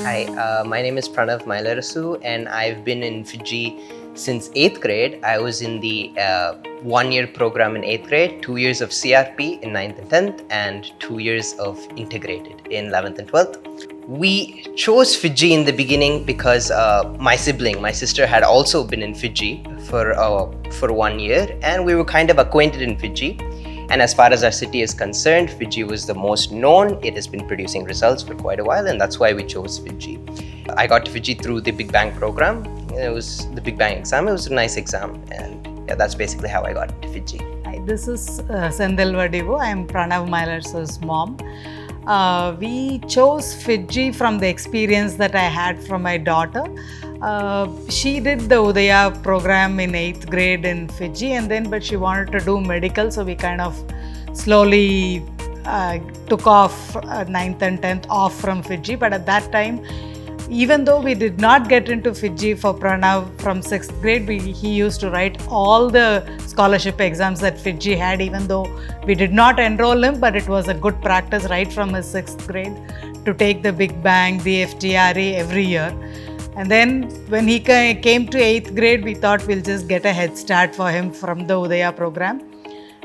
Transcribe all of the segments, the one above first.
Hi, my name is PRANAV MYLARASSU and I've been in Fiji since 8th grade. I was in the 1-year program in 8th grade, 2 years of CRP in 9th and 10th, and 2 years of integrated in 11th and 12th. We chose Fiji in the beginning because my sister had also been in Fiji for 1 year, and we were kind of acquainted in Fiji. And as far as our city is concerned, Fiji was the most known. It has been producing results for quite a while, and that's why we chose Fiji. I got to Fiji through the Big Bang program. It was the Big Bang exam. It was a nice exam, and yeah, that's basically how I got to Fiji. Hi, this is Senthil Vadivu. I am Pranav MYLARASSU's mom. We chose Fiji from the experience that I had from my daughter. She did the Udaya program in 8th grade in Fiji, but she wanted to do medical, so we kind of slowly took off 9th and 10th off from Fiji. But at that time, even though we did not get into Fiji for Pranav from 6th grade, he used to write all the scholarship exams that Fiji had, even though we did not enroll him, but it was a good practice right from his 6th grade to take the Big Bang, the FTRE every year. And then when he came to 8th grade, we thought we'll just get a head start for him from the Udaya program.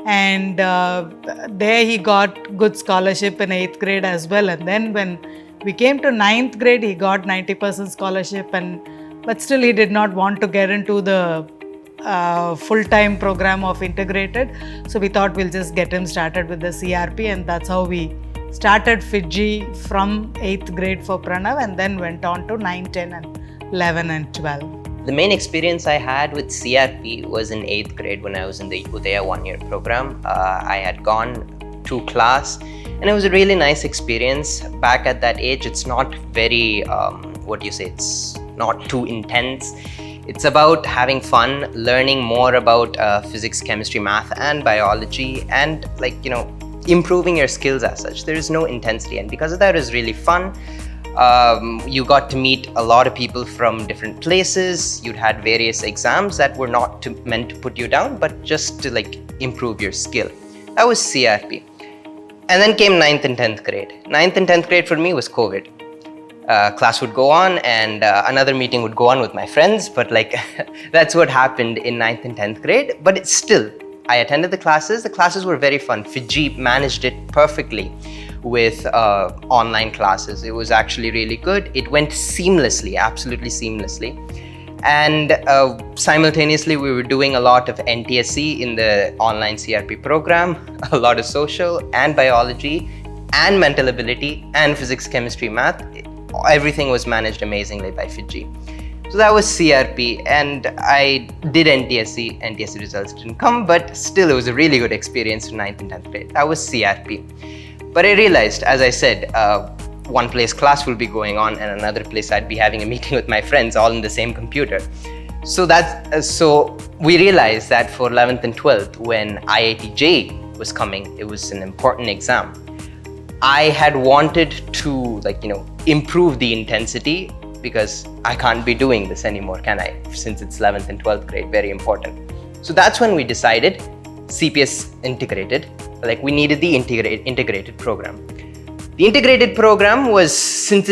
And there he got good scholarship in 8th grade as well. And then when we came to 9th grade, he got 90% scholarship, but still he did not want to get into the full-time program of integrated. So we thought we'll just get him started with the CRP, and that's how we started Fiji from 8th grade for Pranav, and then went on to 9, 10 and 11 and 12. The main experience I had with CRP was in 8th grade when I was in the Udaya 1-year program. I had gone to class, and it was a really nice experience. Back at that age, it's not very, it's not too intense. It's about having fun, learning more about physics, chemistry, math, and biology, and improving your skills as such. There is no intensity, and because of that, it was really fun. You got to meet a lot of people from different places. You'd had various exams that were not meant to put you down, but just to improve your skill. That was CRP. And then came 9th and 10th grade. 9th and 10th grade for me was COVID. Class would go on, and another meeting would go on with my friends, but that's what happened in 9th and 10th grade. But it's still, I attended the classes. The classes were very fun. Fiji managed it perfectly with online classes. It was actually really good. It went seamlessly, absolutely seamlessly. And simultaneously, we were doing a lot of NTSC in the online CRP program, a lot of social and biology and mental ability and physics, chemistry, math. Everything was managed amazingly by Fiji. So that was CRP, and I did NTSC. NTSC results didn't come, but still it was a really good experience in 9th and 10th grade. That was CRP. But I realized, as I said, one place class will be going on, and another place I'd be having a meeting with my friends all in the same computer. So we realized that for 11th and 12th, when IIT JEE was coming, it was an important exam. I had wanted to improve the intensity, because I can't be doing this anymore, can I? Since it's 11th and 12th grade, very important. So that's when we decided CPS integrated, we needed the integrated program. The integrated program was, since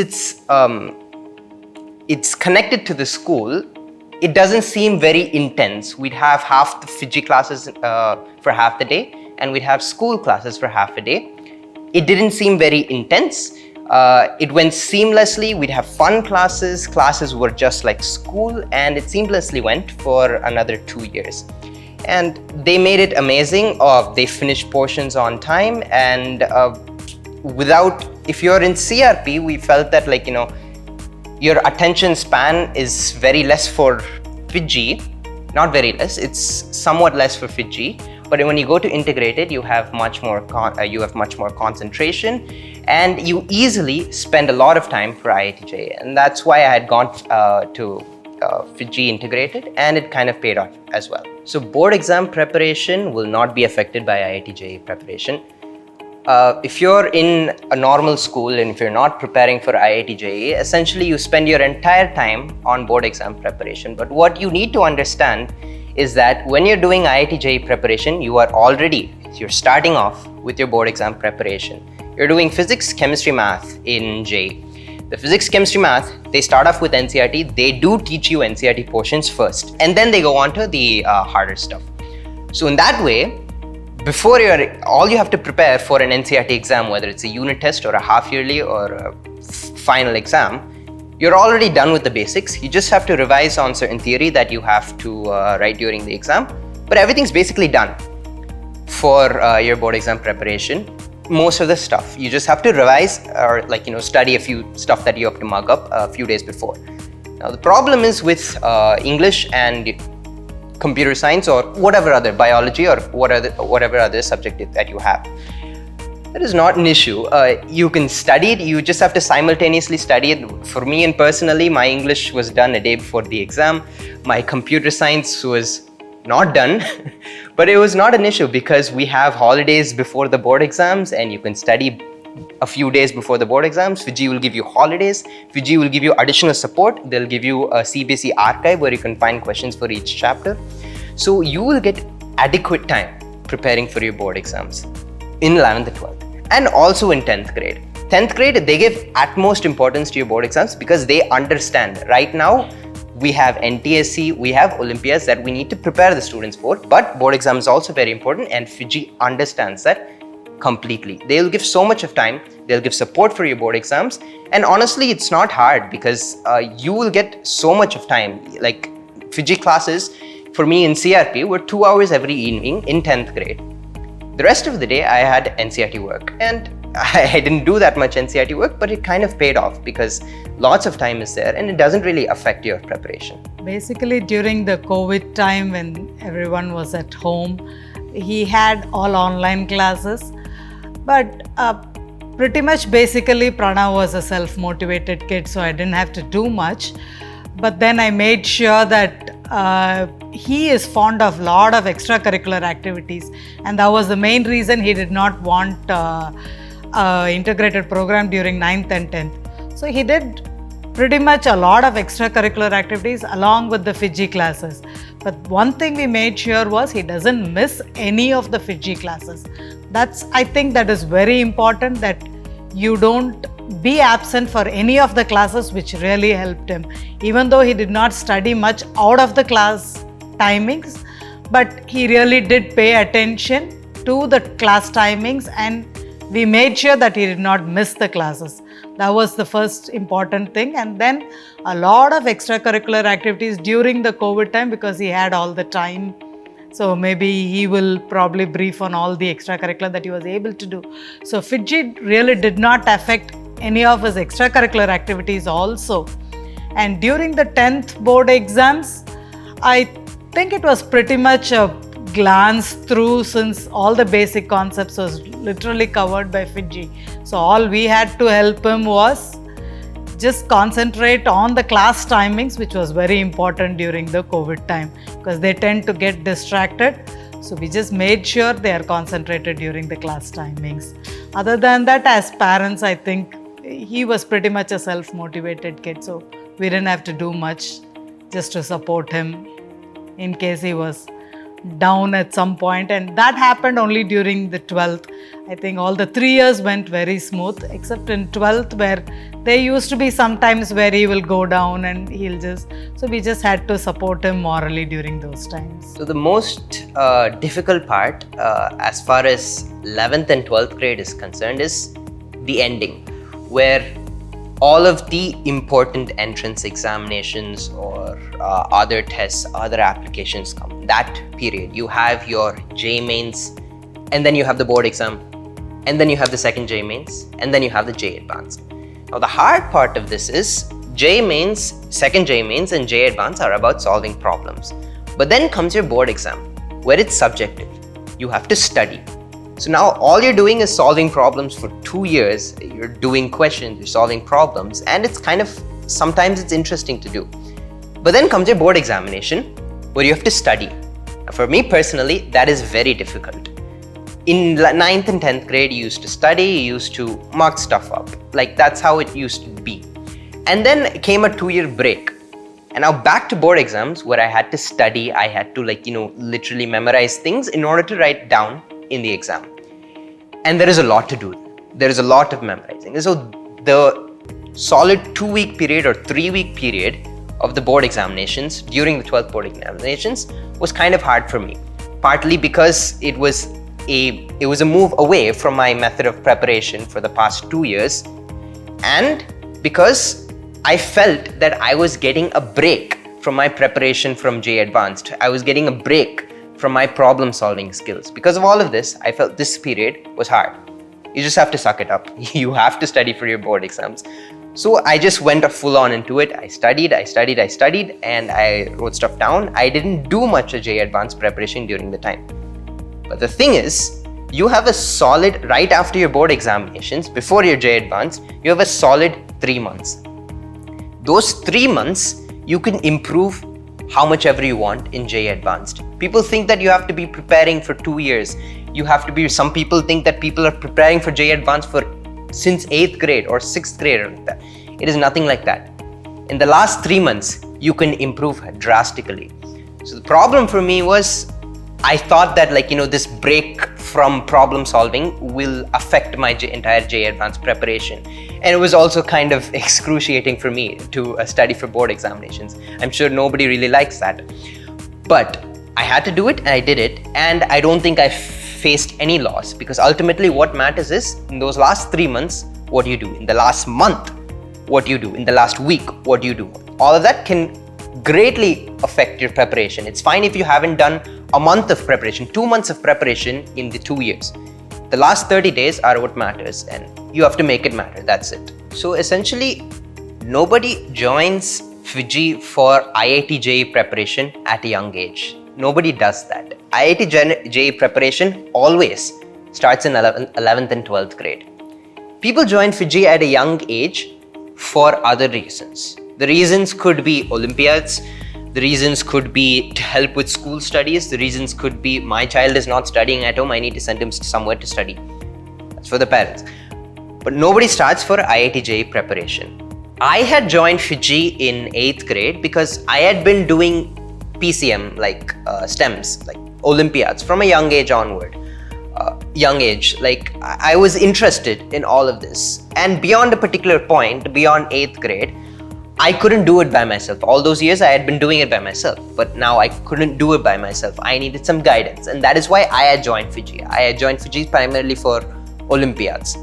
it's connected to the school, it doesn't seem very intense. We'd have half the Fiji classes for half the day, and we'd have school classes for half a day. It didn't seem very intense. It went seamlessly. We'd have fun classes. Classes were just like school, and it seamlessly went for another 2 years. And they made it amazing. They finished portions on time, and if you're in CRP, we felt that your attention span is very less for Fiji. Not very less, it's somewhat less for Fiji. But when you go to integrated, you have much more concentration, and you easily spend a lot of time for IIT JEE. And that's why I had gone to Fiji integrated, and it kind of paid off as well. So board exam preparation will not be affected by IIT JEE preparation. If you're in a normal school and if you're not preparing for IIT JEE, essentially you spend your entire time on board exam preparation. But what you need to understand is that when you're doing IIT JEE preparation, you're starting off with your board exam preparation. You're doing physics, chemistry, math in JEE. The physics, chemistry, math, they start off with NCERT. They do teach you NCERT portions first, and then they go on to the harder stuff. So in that way, before all you have to prepare for an NCERT exam, whether it's a unit test or a half-yearly or a final exam, you're already done with the basics. You just have to revise on certain theory that you have to write during the exam, but everything's basically done for your board exam preparation. Most of the stuff you just have to revise or study a few stuff that you have to mug up a few days before. Now the problem is with English and computer science or whatever other biology or whatever other subject that you have. That is not an issue. You can study it, you just have to simultaneously study it. For me and personally, my English was done a day before the exam. My computer science was not done, but it was not an issue because we have holidays before the board exams and you can study a few days before the board exams. FIJI will give you holidays. FIJI will give you additional support. They'll give you a CBSE archive where you can find questions for each chapter. So you will get adequate time preparing for your board exams in 11th and 12th and also in 10th grade. 10th grade, they give utmost importance to your board exams because they understand right now we have NTSC, we have Olympiads that we need to prepare the students for, but board exam is also very important and FIJI understands that completely. They'll give so much of time, they'll give support for your board exams, and honestly it's not hard because you will get so much of time. Like FIJI classes for me in CRP were 2 hours every evening in 10th grade. The rest of the day I had NCERT work, and I didn't do that much NCERT work, but it kind of paid off because lots of time is there and it doesn't really affect your preparation. Basically, during the COVID time when everyone was at home, he had all online classes, but pretty much basically Pranav was a self-motivated kid, so I didn't have to do much. But then I made sure that he is fond of a lot of extracurricular activities, and that was the main reason he did not want integrated program during 9th and 10th. So he did pretty much a lot of extracurricular activities along with the FIJI classes. But one thing we made sure was he doesn't miss any of the FIJI classes. I think that is very important, that you don't be absent for any of the classes, which really helped him. Even though he did not study much out of the class timings, but he really did pay attention to the class timings and we made sure that he did not miss the classes. That was the first important thing. And then a lot of extracurricular activities during the COVID time because he had all the time. So maybe he will probably brief on all the extracurricular that he was able to do. So FIJI really did not affect any of his extracurricular activities also. And during the 10th board exams, I think it was pretty much a glance through since all the basic concepts was literally covered by FIJI. So all we had to help him was just concentrate on the class timings, which was very important during the COVID time because they tend to get distracted. So we just made sure they are concentrated during the class timings. Other than that, as parents, I think he was pretty much a self-motivated kid. So we didn't have to do much just to support him in case he was down at some point, and that happened only during the 12th. I think all the 3 years went very smooth except in 12th where there used to be some times where he will go down and so we just had to support him morally during those times. So the most difficult part as far as 11th and 12th grade is concerned is the ending, where all of the important entrance examinations or other tests, other applications come. That period, you have your JEE mains, and then you have the board exam, and then you have the second JEE mains, and then you have the JEE advanced. Now the hard part of this is JEE mains, second JEE mains and JEE advanced are about solving problems. But then comes your board exam, where it's subjective. You have to study. So now all you're doing is solving problems for 2 years. You're doing questions, you're solving problems, and it's kind of, sometimes it's interesting to do. But then comes your board examination, where you have to study. For me personally, that is very difficult. In 9th and 10th grade, you used to study, you used to mark stuff up. Like that's how it used to be. And then came a 2-year break. And now back to board exams where I had to study, I had to literally memorize things in order to write down in the exam. And there is a lot to do. There is a lot of memorizing. So the solid 2-week period or 3-week period of the board examinations during the 12th board examinations was kind of hard for me, partly because it was a move away from my method of preparation for the past 2 years, and because I felt that I was getting a break from my preparation from JEE Advanced. I was getting a break from my problem solving skills. Because of all of this, I felt this period was hard. You just have to suck it up. You have to study for your board exams. So I just went full on into it. I studied, and I wrote stuff down. I didn't do much of JEE Advanced preparation during the time. But the thing is, you have a solid, right after your board examinations, before your JEE Advanced, you have a solid 3 months. Those 3 months, you can improve how much ever you want in JEE Advanced. People think that you have to be preparing for 2 years. Some people think that people are preparing for JEE Advanced since 8th grade or 6th grade or like that. It is nothing like that. In the last 3 months, you can improve drastically. So the problem for me was, I thought that this break from problem solving will affect my entire JEE Advanced preparation. And it was also kind of excruciating for me to study for board examinations. I'm sure nobody really likes that. But I had to do it and I did it. And I don't think I faced any loss, because ultimately what matters is, in those last 3 months, what you do. In the last month, what you do. In the last week, what you do. All of that can greatly affect your preparation. It's fine if you haven't done a month of preparation, 2 months of preparation in the 2 years. The last 30 days are what matters, and you have to make it matter. That's it. So essentially, nobody joins Fiji for IIT JEE preparation at a young age. Nobody does that. IIT JEE preparation always starts in 11th and 12th grade. People join Fiji at a young age for other reasons. The reasons could be Olympiads. The reasons could be to help with school studies. The reasons could be, my child is not studying at home, I need to send him somewhere to study. That's for the parents. But nobody starts for IIT JEE preparation. I had joined Fiji in 8th grade because I had been doing PCM, like STEMs, like Olympiads, from a young age onward. I was interested in all of this. And beyond a particular point, beyond 8th grade, I couldn't do it by myself. All those years I had been doing it by myself, but now I couldn't do it by myself. I needed some guidance, and that is why I had joined Fiji. I had joined Fiji primarily for Olympiads.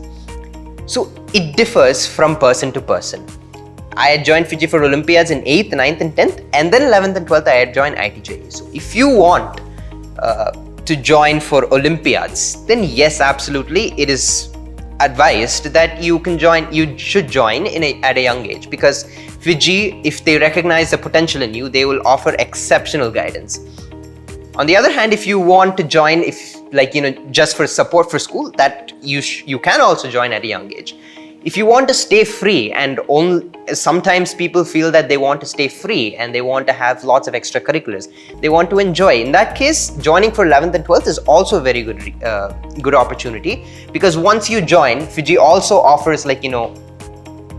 So it differs from person to person. I had joined Fiji for Olympiads in 8th, 9th and 10th, and then 11th and 12th I had joined IIT JEE. So if you want to join for Olympiads, then yes, absolutely, it is advised that you should join at a young age, because Fiji, if they recognize the potential in you, they will offer exceptional guidance. On the other hand, if you want to join, just for support for school, that you can also join at a young age. If you want to stay free, and sometimes people feel that they want to stay free and they want to have lots of extracurriculars, they want to enjoy. In that case, joining for 11th and 12th is also a very good opportunity, because once you join, Fiji also offers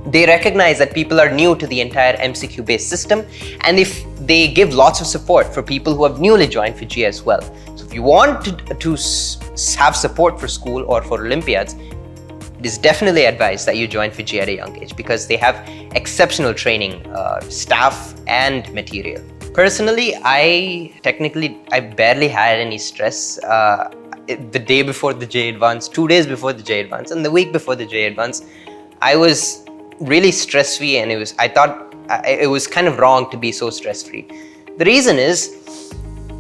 they recognize that people are new to the entire MCQ based system, and if they give lots of support for people who have newly joined Fiji as well. So if you want to have support for school or for Olympiads, it is definitely advised that you join Fiji at a young age, because they have exceptional training, staff and material. Personally, I barely had any stress. The day before the JEE Advanced, 2 days before the JEE Advanced, and the week before the JEE Advanced, I was really stress-free, and I thought it was kind of wrong to be so stress-free. The reason is,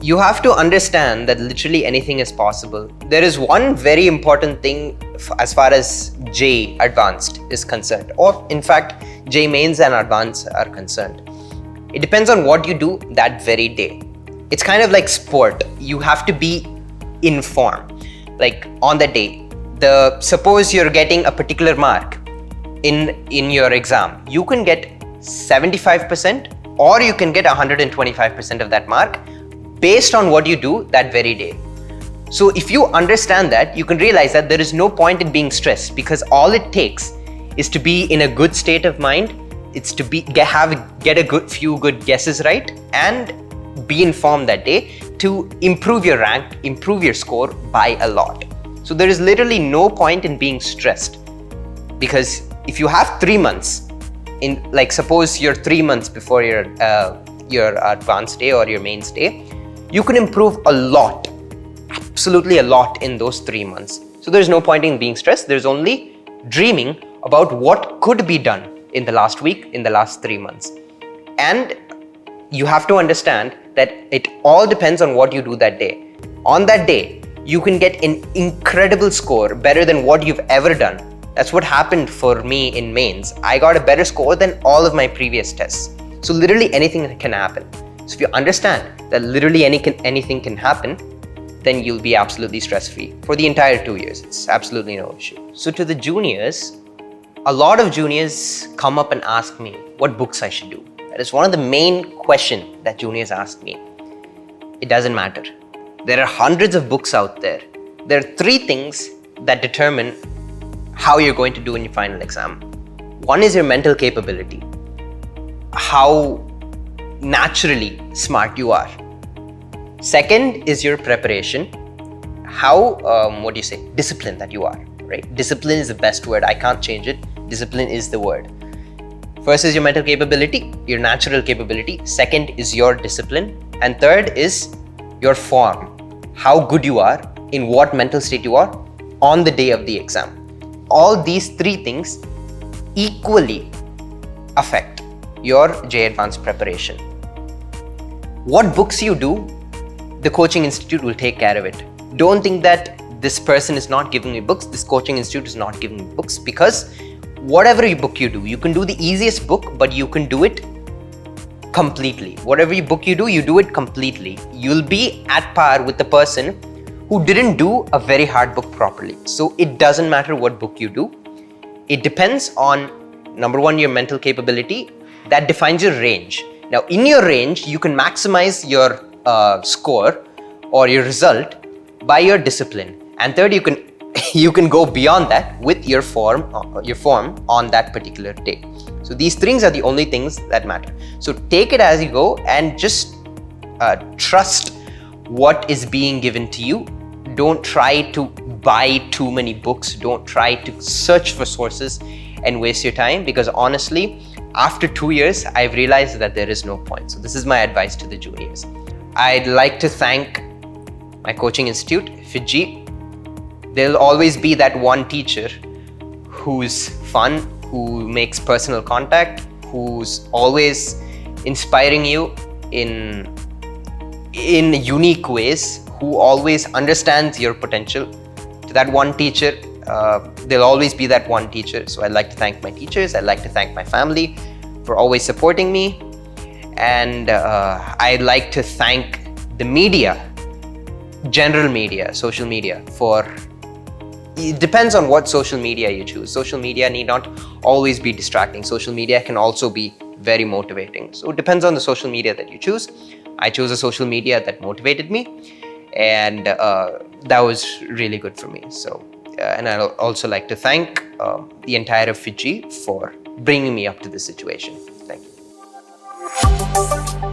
you have to understand that literally anything is possible. There is one very important thing as far as JEE Advanced is concerned, or in fact, JEE Mains and Advanced are concerned. It depends on what you do that very day. It's kind of like sport. You have to be in form. Like on the day, suppose you're getting a particular mark in your exam, you can get 75% or you can get 125% of that mark based on what you do that very day. So if you understand that, you can realize that there is no point in being stressed, because all it takes is to be in a good state of mind. It's to get a few good guesses right and be informed that day to improve your rank, improve your score by a lot. So there is literally no point in being stressed, because if you have 3 months in, like, suppose you're 3 months before your advanced day or your mains day, you can improve a lot, absolutely a lot in those 3 months. So there's no point in being stressed. There's only dreaming about what could be done in the last week, in the last 3 months. And you have to understand that it all depends on what you do that day. On that day, you can get an incredible score, better than what you've ever done. That's what happened for me in mains. I got a better score than all of my previous tests. So literally anything can happen. So if you understand that literally anything can happen, then you'll be absolutely stress-free for the entire 2 years. It's absolutely no issue. So to the juniors, a lot of juniors come up and ask me what books I should do. That is one of the main questions that juniors ask me. It doesn't matter. There are hundreds of books out there. There are 3 things that determine how you're going to do in your final exam. One is your mental capability, how naturally smart you are. Second is your preparation, how, discipline that you are, right? Discipline is the best word. I can't change it. Discipline is the word. First is your mental capability, your natural capability. Second is your discipline. And third is your form, how good you are, in what mental state you are on the day of the exam. All these 3 things equally affect your JEE Advanced preparation. What books you do, the coaching institute will take care of it. Don't think that this person is not giving me books, this coaching institute is not giving me books, because whatever book you do, you can do the easiest book, but you can do it completely. Whatever book you do it completely. You'll be at par with the person who didn't do a very hard book properly. So it doesn't matter what book you do. It depends on, number one, your mental capability. That defines your range. Now, in your range, you can maximize your score or your result by your discipline. And third, you can go beyond that with your form on that particular day. So these things are the only things that matter. So take it as you go and just trust what is being given to you. Don't try to buy too many books. Don't try to search for sources and waste your time, because honestly, after 2 years, I've realized that there is no point. So this is my advice to the juniors. I'd like to thank my coaching institute, Fiji. There'll always be that one teacher who's fun, who makes personal contact, who's always inspiring you in unique ways, who always understands your potential. To that one teacher, there'll always be that one teacher. So I'd like to thank my teachers. I'd like to thank my family for always supporting me. And I'd like to thank the media, general media, social media, for, it depends on what social media you choose. Social media need not always be distracting. Social media can also be very motivating. So it depends on the social media that you choose. I chose a social media that motivated me, and that was really good for me. So, and I'd also like to thank the entire Fiji for bringing me up to this situation. Thank you.